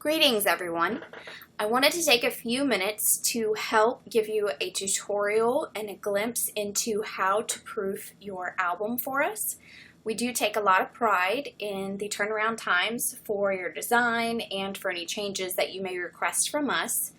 Greetings everyone. I wanted to take a few minutes to help give you a tutorial and a glimpse into how to proof your album for us. We do take a lot of pride in the turnaround times for your design and for any changes that you may request from us.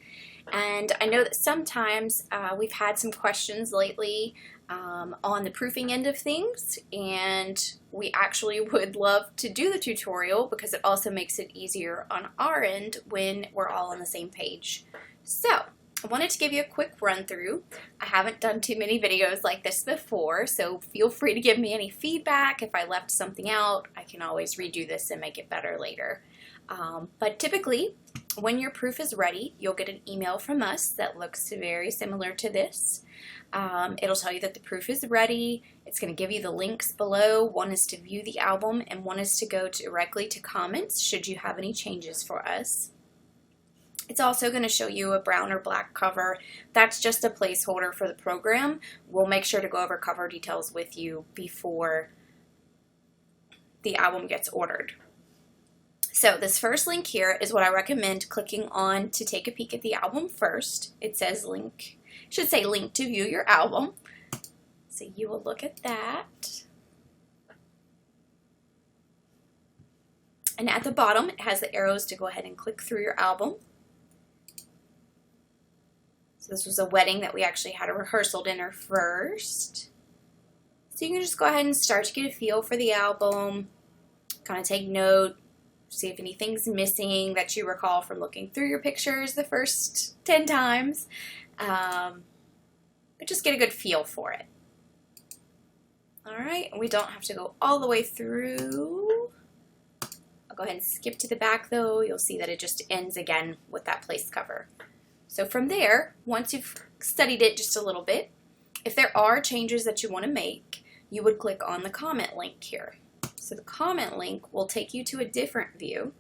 And I know that sometimes we've had some questions lately on the proofing end of things, and we actually would love to do the tutorial because it also makes it easier on our end when we're all on the same page. So I wanted to give you a quick run through. I haven't done too many videos like this before, so feel free to give me any feedback. If I left something out, I can always redo this and make it better later. But typically, when your proof is ready, you'll get an email from us that looks very similar to this. It'll tell you that the proof is ready. It's going to give you the links below. One is to view the album and one is to go directly to comments should you have any changes for us. It's also going to show you a brown or black cover. That's just a placeholder for the program. We'll make sure to go over cover details with you before the album gets ordered. So this first link here is what I recommend clicking on to take a peek at the album first. It says link, it should say link to view your album. So you will look at that. And at the bottom, it has the arrows to go ahead and click through your album. So this was a wedding that we actually had a rehearsal dinner first. So you can just go ahead and start to get a feel for the album, kind of take note, see if anything's missing that you recall from looking through your pictures the first 10 times. But just get a good feel for it. Alright, we don't have to go all the way through. I'll go ahead and skip to the back though. You'll see that it just ends again with that place cover. So from there, once you've studied it just a little bit, if there are changes that you want to make, you would click on the comment link here. So the comment link will take you to a different view.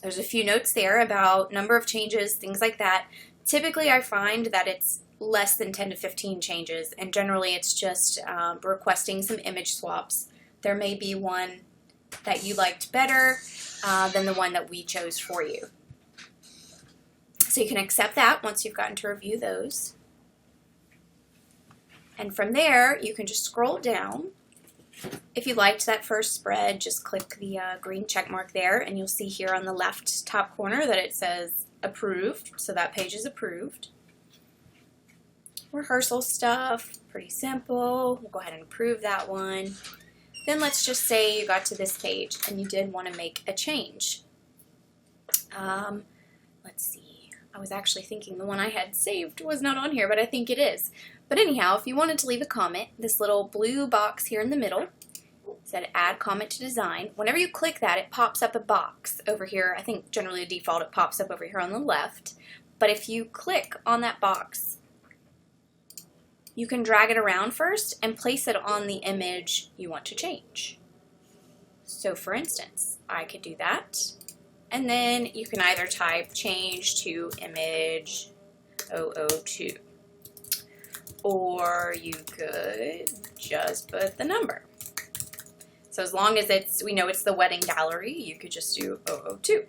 There's a few notes there about number of changes, things like that. Typically I find that it's less than 10 to 15 changes, and generally it's just requesting some image swaps. There may be one that you liked better than the one that we chose for you. So you can accept that once you've gotten to review those. And from there, you can just scroll down. If you liked that first spread, just click the green check mark there, and you'll see here on the left top corner that it says approved. So that page is approved. Rehearsal stuff, pretty simple. We'll go ahead and approve that one. Then let's just say you got to this page and you did want to make a change. Let's see. I was actually thinking the one I had saved was not on here, but I think it is. But anyhow, if you wanted to leave a comment, this little blue box here in the middle said add comment to design. Whenever you click that, it pops up a box over here. I think generally the default it pops up over here on the left. But if you click on that box, you can drag it around first and place it on the image you want to change. So for instance, I could do that. And then you can either type change to image 002. Or you could just put the number. So as long as we know it's the wedding gallery, you could just do 002.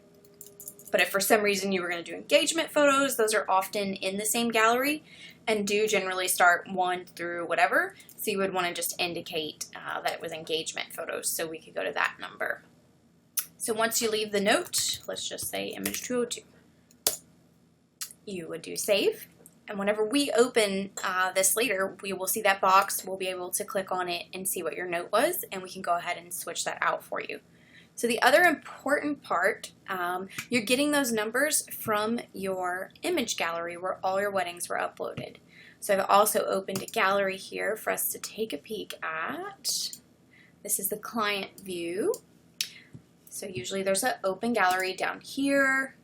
But if for some reason you were going to do engagement photos, those are often in the same gallery and do generally start 1 through whatever. So you would want to just indicate that it was engagement photos, so we could go to that number. So once you leave the note, let's just say image 202, you would do save. And whenever we open this later, we will see that box. We'll be able to click on it and see what your note was, and we can go ahead and switch that out for you. So the other important part, you're getting those numbers from your image gallery where all your weddings were uploaded. So I've also opened a gallery here for us to take a peek at. This is the client view. So usually there's an open gallery down here.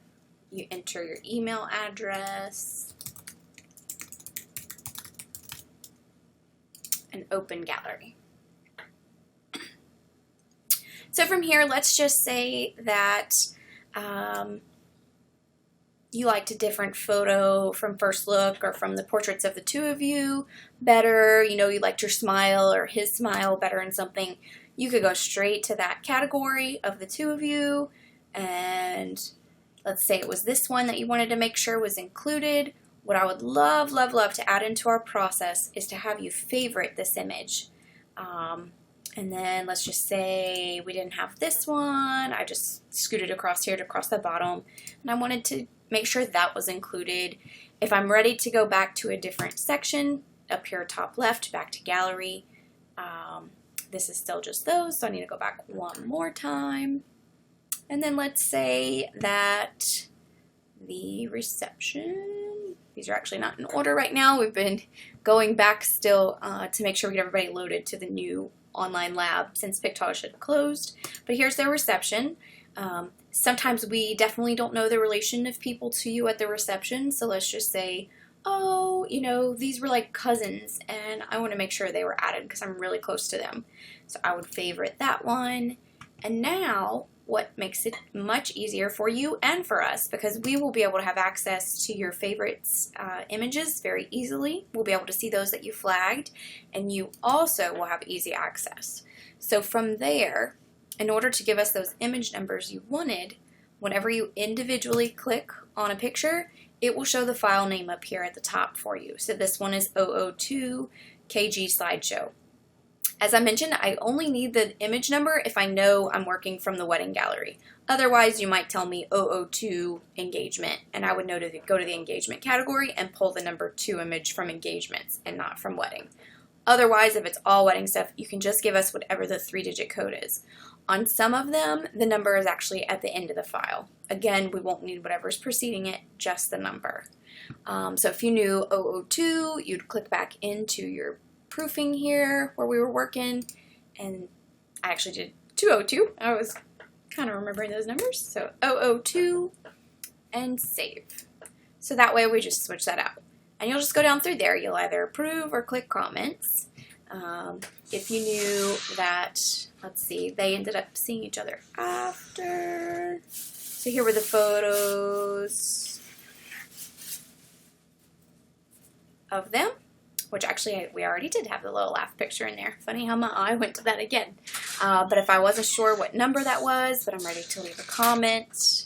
You enter your email address. An open gallery. So from here, let's just say that you liked a different photo from first look or from the portraits of the two of you better. You know, you liked your smile or his smile better in something. you could go straight to that category of the two of you, and let's say it was this one that you wanted to make sure was included. What I would love, love, love to add into our process is to have you favorite this image. And then let's just say we didn't have this one. I just scooted across here to cross the bottom, and I wanted to make sure that was included. If I'm ready to go back to a different section, up here top left, back to gallery, this is still just those, so I need to go back one more time. And then let's say that the reception, these are actually not in order right now. We've been going back still to make sure we get everybody loaded to the new online lab since Pictage had closed. But here's their reception. Sometimes we definitely don't know the relation of people to you at the reception, so let's just say, oh, you know, these were like cousins, and I want to make sure they were added because I'm really close to them. So I would favorite that one. And now, what makes it much easier for you and for us, because we will be able to have access to your favorites images very easily. We'll be able to see those that you flagged, and you also will have easy access. So from there, in order to give us those image numbers you wanted, whenever you individually click on a picture, it will show the file name up here at the top for you. So this one is 002 KG Slideshow. As I mentioned, I only need the image number if I know I'm working from the wedding gallery. Otherwise, you might tell me 002 engagement, and I would know to go to the engagement category and pull the number 2 image from engagements and not from wedding. Otherwise, if it's all wedding stuff, you can just give us whatever the 3-digit code is. On some of them, the number is actually at the end of the file. Again, we won't need whatever's preceding it, just the number. So if you knew 002, you'd click back into your proofing here where we were working, and I actually did 202. I was kind of remembering those numbers. So 002 and save. So that way we just switch that out. And you'll just go down through there. You'll either approve or click comments. If you knew that, let's see, they ended up seeing each other after. So here were the photos of them, which actually we already did have the little laugh picture in there. Funny how my eye went to that again. But if I wasn't sure what number that was, but I'm ready to leave a comment,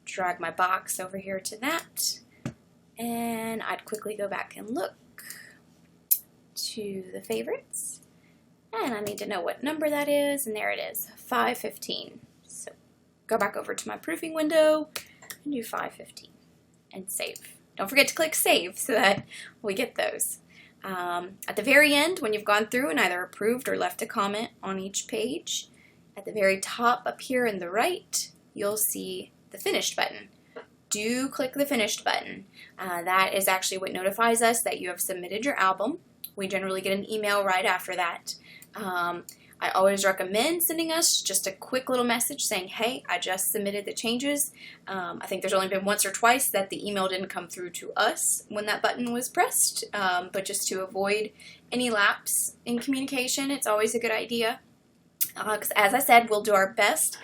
drag my box over here to that, and I'd quickly go back and look to the favorites, and I need to know what number that is, and there it is, 515. So go back over to my proofing window and do 515 and save. Don't forget to click save so that we get those. At the very end, when you've gone through and either approved or left a comment on each page, at the very top up here in the right, you'll see the finished button. Do click the finished button. That is actually what notifies us that you have submitted your album. We generally get an email right after that. I always recommend sending us just a quick little message saying, hey, I just submitted the changes. I think there's only been once or twice that the email didn't come through to us when that button was pressed, but just to avoid any lapse in communication, it's always a good idea. Because as I said, we'll do our best.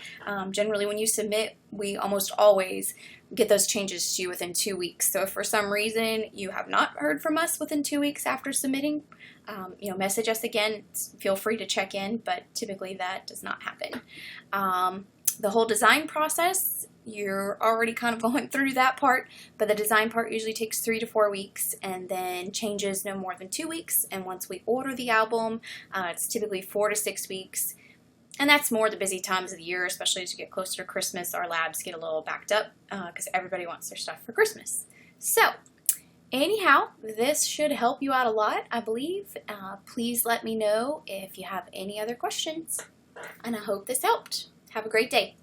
Generally, when you submit, we almost always get those changes to you within 2 weeks. So if for some reason you have not heard from us within 2 weeks after submitting, message us again. Feel free to check in, but typically that does not happen. The whole design process, you're already kind of going through that part, but the design part usually takes 3 to 4 weeks, and then changes no more than 2 weeks. And once we order the album, it's typically 4 to 6 weeks. And that's more the busy times of the year, especially as you get closer to Christmas. Our labs get a little backed up because everybody wants their stuff for Christmas. So, anyhow, this should help you out a lot, I believe. Please let me know if you have any other questions. And I hope this helped. Have a great day.